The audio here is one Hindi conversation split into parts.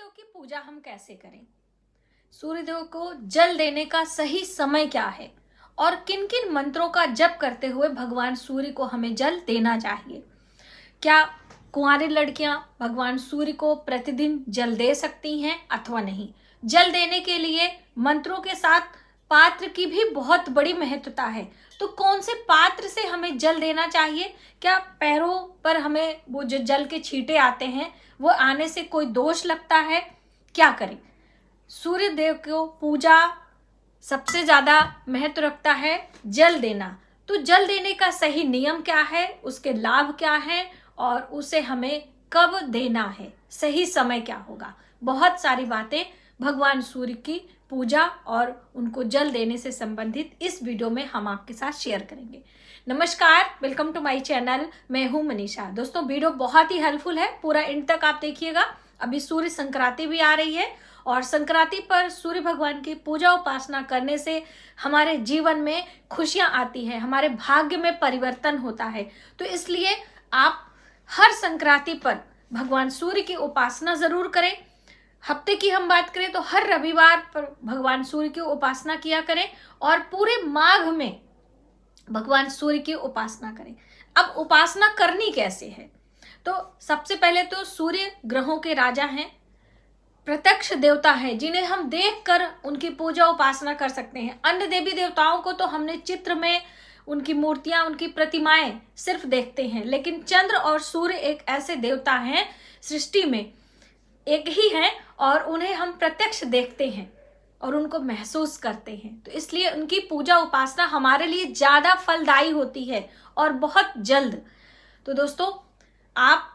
सूर्यदेव की पूजा हम कैसे करें? सूर्यदेव को जल देने का सही समय क्या है और किन किन मंत्रों का जप करते हुए भगवान सूर्य को हमें जल देना चाहिए? क्या कुंवारी लड़कियां भगवान सूर्य को प्रतिदिन जल दे सकती हैं अथवा नहीं? जल देने के लिए मंत्रों के साथ पात्र की भी बहुत बड़ी महत्वता है। तो कौन से पात्र से हमें जल देना चाहिए? क्या पैरों पर हमें वो जो जल के छींटे आते हैं वो आने से कोई दोष लगता है? क्या करें? सूर्य देव को पूजा सबसे ज्यादा महत्व रखता है जल देना। तो जल देने का सही नियम क्या है, उसके लाभ क्या है और उसे हमें कब देना है, सही समय क्या होगा? बहुत सारी बातें भगवान सूर्य की पूजा और उनको जल देने से संबंधित इस वीडियो में हम आपके साथ शेयर करेंगे। नमस्कार, वेलकम टू माय चैनल। मैं हूं मनीषा। दोस्तों, वीडियो बहुत ही हेल्पफुल है, पूरा एंड तक आप देखिएगा। अभी सूर्य संक्रांति भी आ रही है और संक्रांति पर सूर्य भगवान की पूजा उपासना करने से हमारे जीवन में खुशियां आती है, हमारे भाग्य में परिवर्तन होता है। तो इसलिए आप हर संक्रांति पर भगवान सूर्य की उपासना जरूर करें। हफ्ते की हम बात करें तो हर रविवार पर भगवान सूर्य की उपासना किया करें और पूरे माघ में भगवान सूर्य की उपासना करें। अब उपासना करनी कैसे है? तो सबसे पहले तो सूर्य ग्रहों के राजा हैं, प्रत्यक्ष देवता है, जिन्हें हम देखकर उनकी पूजा उपासना कर सकते हैं। अन्य देवी देवताओं को तो हमने चित्र में उनकी मूर्तियां, उनकी प्रतिमाएं सिर्फ देखते हैं, लेकिन चंद्र और सूर्य एक ऐसे देवता हैं, सृष्टि में एक ही हैं और उन्हें हम प्रत्यक्ष देखते हैं और उनको महसूस करते हैं। तो इसलिए उनकी पूजा उपासना हमारे लिए ज्यादा फलदायी होती है और बहुत जल्द। तो दोस्तों, आप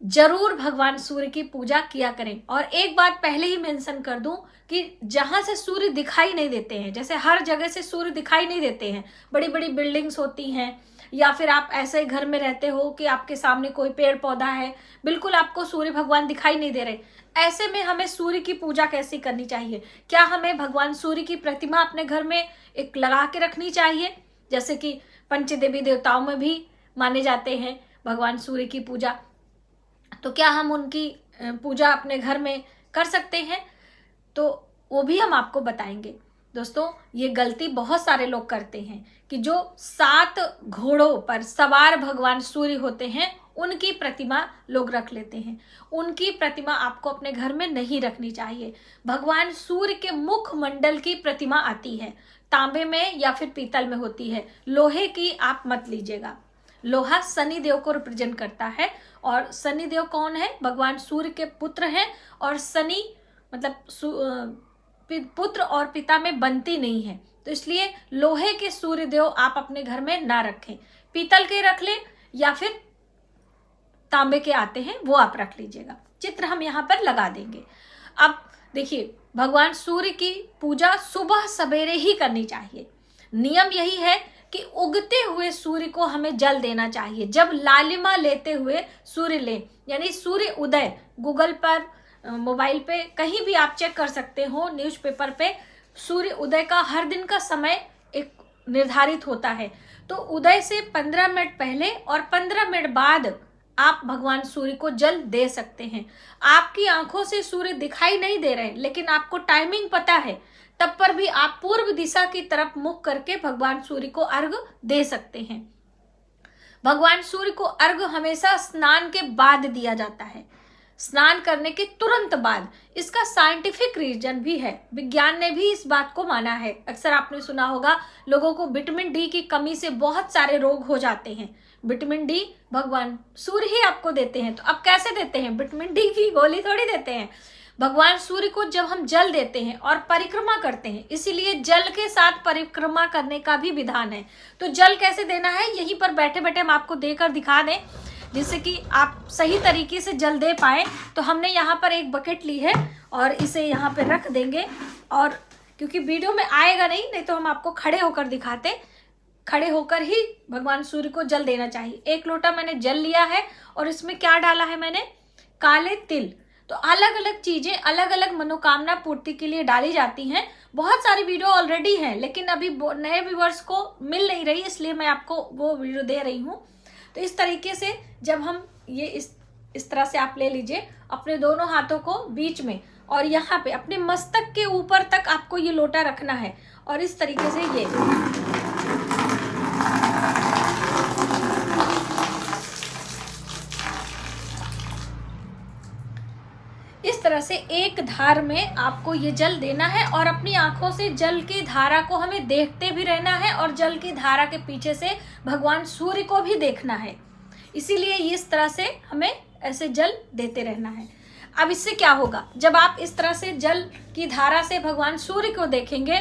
जरूर भगवान सूर्य की पूजा किया करें। और एक बात पहले ही मेंशन कर दूं कि जहां से सूर्य दिखाई नहीं देते हैं, जैसे हर जगह से सूर्य दिखाई नहीं देते हैं, बड़ी बड़ी बिल्डिंग्स होती हैं या फिर आप ऐसे घर में रहते हो कि आपके सामने कोई पेड़ पौधा है, बिल्कुल आपको सूर्य भगवान दिखाई नहीं दे रहे, ऐसे में हमें सूर्य की पूजा कैसे करनी चाहिए? क्या हमें भगवान सूर्य की प्रतिमा अपने घर में एक लगा के रखनी चाहिए, जैसे कि पंचदेवी देवताओं में भी माने जाते हैं भगवान सूर्य की पूजा? तो क्या हम उनकी पूजा अपने घर में कर सकते हैं? तो वो भी हम आपको बताएंगे। दोस्तों, ये गलती बहुत सारे लोग करते हैं कि जो 7 घोड़ों पर सवार भगवान सूर्य होते हैं उनकी प्रतिमा लोग रख लेते हैं। उनकी प्रतिमा आपको अपने घर में नहीं रखनी चाहिए। भगवान सूर्य के मुख मंडल की प्रतिमा आती है, तांबे में या फिर पीतल में होती है, लोहे की आप मत लीजिएगा। लोहा शनि देव को रिप्रेजेंट करता है और शनि देव कौन है? भगवान सूर्य के पुत्र हैं और शनि मतलब पुत्र और पिता में बनती नहीं है, तो इसलिए लोहे के सूर्य देव आप अपने घर में ना रखें। पीतल के रख लें या फिर तांबे के आते हैं वो आप रख लीजिएगा। चित्र हम यहाँ पर लगा देंगे। अब देखिए, भगवान सूर्य की पूजा सुबह सवेरे ही करनी चाहिए। नियम यही है कि उगते हुए सूर्य को हमें जल देना चाहिए। जब लालिमा लेते हुए सूर्य लें, यानी सूर्य उदय, गूगल पर, मोबाइल पे कहीं भी आप चेक कर सकते हो, न्यूज़पेपर पे सूर्य उदय का हर दिन का समय एक निर्धारित होता है। तो उदय से 15 मिनट पहले और 15 मिनट बाद आप भगवान सूर्य को जल दे सकते हैं। आपकी आंखों से सूर्य दिखाई नहीं दे रहे लेकिन आपको टाइमिंग पता है, तब पर भी आप पूर्व दिशा की तरफ मुख करके भगवान सूर्य को अर्घ्य दे सकते हैं। भगवान सूर्य को अर्घ्य हमेशा स्नान के बाद दिया जाता है, स्नान करने के तुरंत बाद। इसका साइंटिफिक रीजन भी है, विज्ञान ने भी इस बात को माना है। अक्सर आपने सुना होगा लोगों को विटामिन डी की कमी से बहुत सारे रोग हो जाते हैं। विटामिन डी भगवान सूर्य ही आपको देते हैं। तो अब कैसे देते हैं? विटामिन डी की गोली थोड़ी देते हैं। भगवान सूर्य को जब हम जल देते हैं और परिक्रमा करते हैं, इसीलिए जल के साथ परिक्रमा करने का भी विधान है। तो जल कैसे देना है यहीं पर बैठे बैठे हम आपको देकर दिखा दें, जिससे कि आप सही तरीके से जल दे पाए। तो हमने यहाँ पर एक बकेट ली है और इसे यहाँ पे रख देंगे, और क्योंकि वीडियो में आएगा नहीं तो हम आपको खड़े होकर दिखाते। खड़े होकर ही भगवान सूर्य को जल देना चाहिए। 1 लोटा मैंने जल लिया है और इसमें क्या डाला है मैंने? काले तिल। तो अलग अलग चीजें अलग अलग मनोकामना पूर्ति के लिए डाली जाती हैं। बहुत सारी वीडियो ऑलरेडी हैं लेकिन अभी नए व्यूअर्स को मिल नहीं रही, इसलिए मैं आपको वो वीडियो दे रही हूँ। तो इस तरीके से जब हम ये इस इस तरह से आप ले लीजिए अपने दोनों हाथों को बीच में, और यहाँ पे अपने मस्तक के ऊपर तक आपको ये लोटा रखना है और इस तरीके से ये इस तरह से एक धार में आपको ये जल देना है और अपनी आंखों से जल की धारा को हमें देखते भी रहना है और जल की धारा के पीछे से भगवान सूर्य को भी देखना है। इसीलिए इस तरह से हमें ऐसे जल देते रहना है। अब इससे क्या होगा, जब आप इस तरह से जल की धारा से भगवान सूर्य को देखेंगे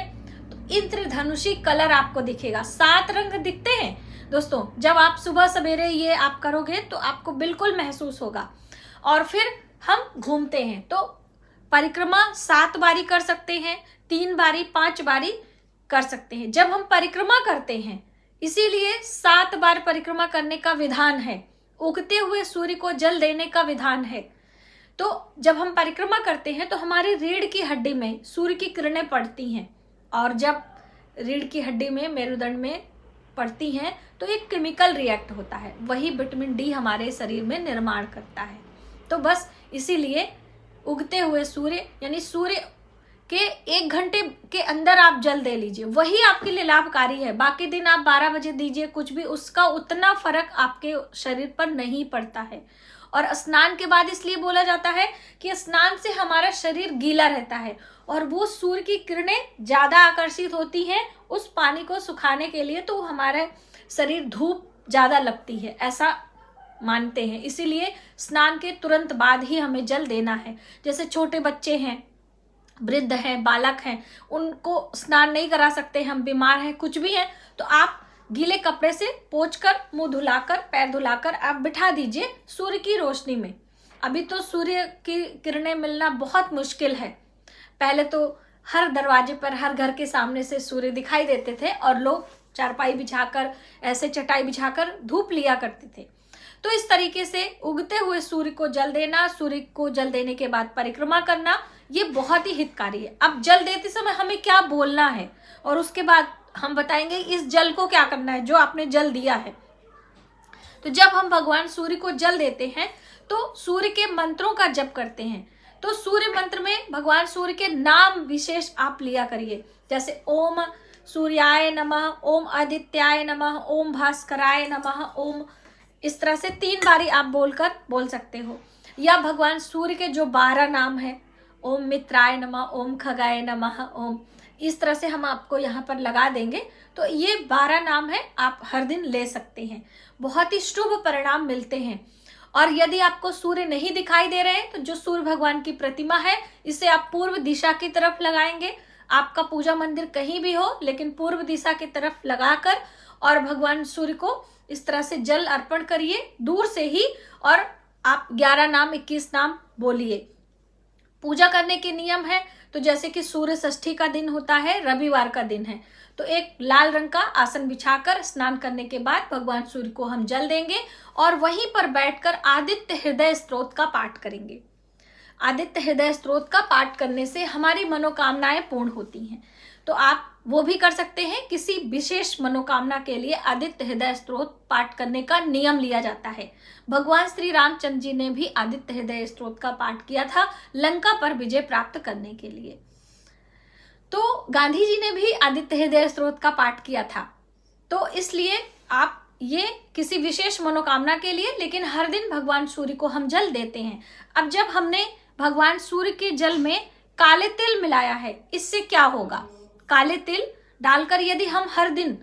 तो इंद्रधनुषी कलर आपको दिखेगा। 7 रंग दिखते हैं दोस्तों। जब आप सुबह सवेरे ये आप करोगे तो आपको बिल्कुल महसूस होगा। और फिर हम घूमते हैं तो परिक्रमा 7 बारी कर सकते हैं, 3 बारी, 5 बारी कर सकते हैं। जब हम परिक्रमा करते हैं, इसीलिए 7 बार परिक्रमा करने का विधान है, उगते हुए सूर्य को जल देने का विधान है। तो जब हम परिक्रमा करते हैं तो हमारी रीढ़ की हड्डी में सूर्य की किरणें पड़ती हैं, और जब रीढ़ की हड्डी में, मेरुदंड में पड़ती हैं तो एक केमिकल रिएक्ट होता है, वही विटामिन डी हमारे शरीर में निर्माण करता है। तो बस इसीलिए उगते हुए सूर्य यानी सूर्य के 1 घंटे के अंदर आप जल दे लीजिए, वही आपके लिए लाभकारी है। बाकी दिन आप 12 बजे दीजिए कुछ भी, उसका उतना फर्क आपके शरीर पर नहीं पड़ता है। और स्नान के बाद इसलिए बोला जाता है कि स्नान से हमारा शरीर गीला रहता है और वो सूर्य की किरणें ज्यादा आकर्षित होती हैं उस पानी को सुखाने के लिए, तो हमारे शरीर धूप ज्यादा लगती है, ऐसा मानते हैं। इसीलिए स्नान के तुरंत बाद ही हमें जल देना है। जैसे छोटे बच्चे हैं, वृद्ध हैं, बालक हैं, उनको स्नान नहीं करा सकते, हम बीमार हैं, कुछ भी हैं, तो आप गीले कपड़े से पोंछकर, मुंह धुलाकर, पैर धुलाकर आप बिठा दीजिए सूर्य की रोशनी में। अभी तो सूर्य की किरणें मिलना बहुत मुश्किल है। पहले तो हर दरवाजे पर, हर घर के सामने से सूर्य दिखाई देते थे और लोग चारपाई बिछाकर, ऐसे चटाई बिछाकर धूप लिया करते थे। तो इस तरीके से उगते हुए सूर्य को जल देना, सूर्य को जल देने के बाद परिक्रमा करना, ये बहुत ही हितकारी है। अब जल देते समय हमें क्या बोलना है और उसके बाद हम बताएंगे इस जल को क्या करना है जो आपने जल दिया है। तो जब हम भगवान सूर्य को जल देते हैं तो सूर्य के मंत्रों का जप करते हैं। तो सूर्य मंत्र में भगवान सूर्य के नाम विशेष आप लिया करिए, जैसे ओम सूर्याय नमः, ओम आदित्याय नमः, ओम भास्कराय नमः, ओम, इस तरह से 3 बारी आप बोल सकते हो। या भगवान सूर्य के जो 12 नाम है, ओम मित्राय नमः, ओम खगाय नमः, ओम, इस तरह से हम आपको यहाँ पर लगा देंगे। तो ये 12 नाम है, आप हर दिन ले सकते हैं, बहुत ही शुभ परिणाम मिलते हैं। और यदि आपको सूर्य नहीं दिखाई दे रहे हैं तो जो सूर्य भगवान की प्रतिमा है, इसे आप पूर्व दिशा की तरफ लगाएंगे। आपका पूजा मंदिर कहीं भी हो, लेकिन पूर्व दिशा की तरफ लगाकर और भगवान सूर्य को इस तरह से जल अर्पण करिए दूर से ही, और आप 11 नाम 21 नाम बोलिए। पूजा करने के नियम है, तो जैसे कि सूर्य षष्ठी का दिन होता है, रविवार का दिन है, तो एक लाल रंग का आसन बिछाकर स्नान करने के बाद भगवान सूर्य को हम जल देंगे और वहीं पर बैठकर आदित्य हृदय स्तोत्र का पाठ करेंगे। आदित्य हृदय स्तोत्र का पाठ करने से हमारी मनोकामनाएं पूर्ण होती हैं। तो आप वो भी कर सकते हैं। किसी विशेष मनोकामना के लिए आदित्य हृदय स्तोत्र पाठ करने का नियम लिया जाता है। भगवान श्री रामचंद्र जी ने भी आदित्य हृदय स्तोत्र का पाठ किया था लंका पर विजय प्राप्त करने के लिए। तो गांधी जी ने भी आदित्य हृदय स्तोत्र का पाठ किया था। तो इसलिए आप ये किसी विशेष मनोकामना के लिए, लेकिन हर दिन भगवान सूर्य को हम जल देते हैं। अब जब हमने भगवान सूर्य के जल में काले तिल मिलाया है, इससे क्या होगा? काले तिल डालकर यदि हम हर दिन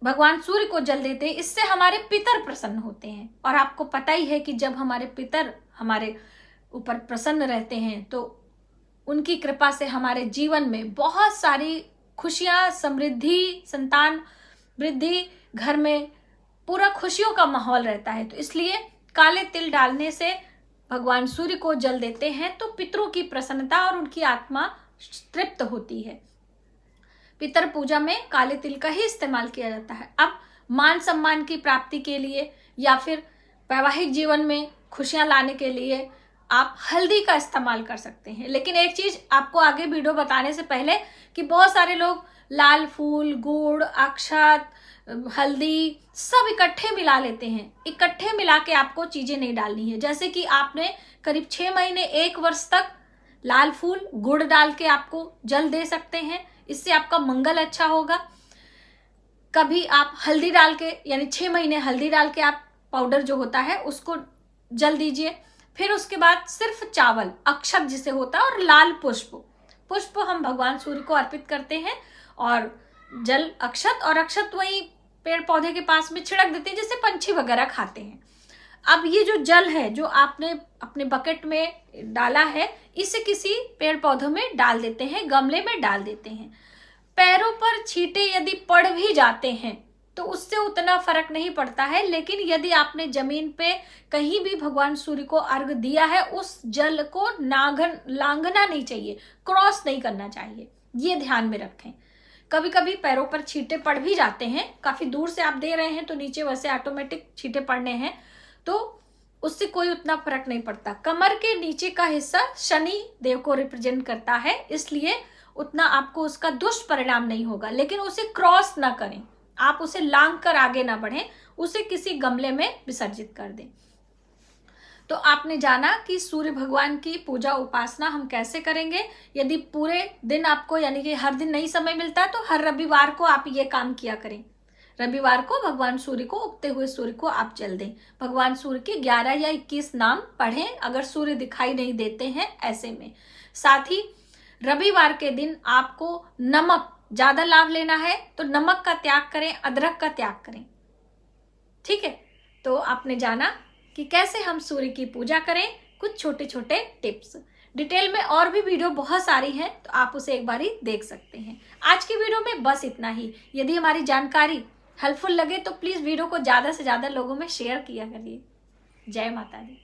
भगवान सूर्य को जल देते हैं, इससे हमारे पितर प्रसन्न होते हैं। और आपको पता ही है कि जब हमारे पितर हमारे ऊपर प्रसन्न रहते हैं तो उनकी कृपा से हमारे जीवन में बहुत सारी खुशियां, समृद्धि, संतान वृद्धि, घर में पूरा खुशियों का माहौल रहता है। तो इसलिए काले तिल डालने से भगवान सूर्य को जल देते हैं तो पितरों की प्रसन्नता और उनकी आत्मा तृप्त होती है। पितर पूजा में काले तिल का ही इस्तेमाल किया जाता है। अब मान सम्मान की प्राप्ति के लिए या फिर वैवाहिक जीवन में खुशियां लाने के लिए आप हल्दी का इस्तेमाल कर सकते हैं। लेकिन एक चीज आपको आगे वीडियो बताने से पहले कि बहुत सारे लोग लाल फूल, गुड़, अक्षत, हल्दी सब इकट्ठे मिला लेते हैं। इकट्ठे मिला के आपको चीजें नहीं डालनी है। जैसे कि आपने करीब 6 महीने 1 वर्ष तक लाल फूल, गुड़ डाल के आपको जल दे सकते हैं, इससे आपका मंगल अच्छा होगा। कभी आप हल्दी डाल के, यानी 6 महीने हल्दी डाल के आप पाउडर जो होता है उसको जल दीजिए। फिर उसके बाद सिर्फ चावल, अक्षत जिसे होता है, और लाल पुष्प हम भगवान सूर्य को अर्पित करते हैं, और जल अक्षत, और अक्षत वही पेड़ पौधे के पास में छिड़क देते हैं जैसे पंछी वगैरह खाते हैं। अब ये जो जल है जो आपने अपने बकेट में डाला है, इसे किसी पेड़ पौधों में डाल देते हैं, गमले में डाल देते हैं। पैरों पर छींटे यदि पड़ भी जाते हैं तो उससे उतना फर्क नहीं पड़ता है, लेकिन यदि आपने जमीन पे कहीं भी भगवान सूर्य को अर्घ दिया है, उस जल को लांघना नहीं चाहिए, क्रॉस नहीं करना चाहिए, ये ध्यान में रखें। कभी कभी पैरों पर छींटे पड़ भी जाते हैं, काफी दूर से आप दे रहे हैं तो नीचे वैसे ऑटोमेटिक छींटे पड़ने हैं, तो उससे कोई उतना फर्क नहीं पड़ता। कमर के नीचे का हिस्सा शनि देव को रिप्रेजेंट करता है, इसलिए उतना आपको उसका दुष्परिणाम नहीं होगा। लेकिन उसे क्रॉस ना करें, आप उसे लांघ कर आगे ना बढ़ें, उसे किसी गमले में विसर्जित कर दें। तो आपने जाना कि सूर्य भगवान की पूजा उपासना हम कैसे करेंगे। यदि पूरे दिन आपको, यानी कि हर दिन नहीं समय मिलता है, तो हर रविवार को आप ये काम किया करें। रविवार को भगवान सूर्य को, उगते हुए सूर्य को आप जल दें। भगवान सूर्य के 11 या 21 नाम पढ़ें अगर सूर्य दिखाई नहीं देते हैं ऐसे में। साथ ही रविवार के दिन आपको नमक ज्यादा लाभ लेना है तो नमक का त्याग करें, अदरक का त्याग करें। ठीक है, तो आपने जाना कि कैसे हम सूर्य की पूजा करें, कुछ छोटे छोटे टिप्स। डिटेल में और भी वीडियो बहुत सारी हैं, तो आप उसे एक बारी देख सकते हैं। आज की वीडियो में बस इतना ही। यदि हमारी जानकारी हेल्पफुल लगे तो प्लीज वीडियो को ज्यादा से ज्यादा लोगों में शेयर किया करिए। जय माता दी।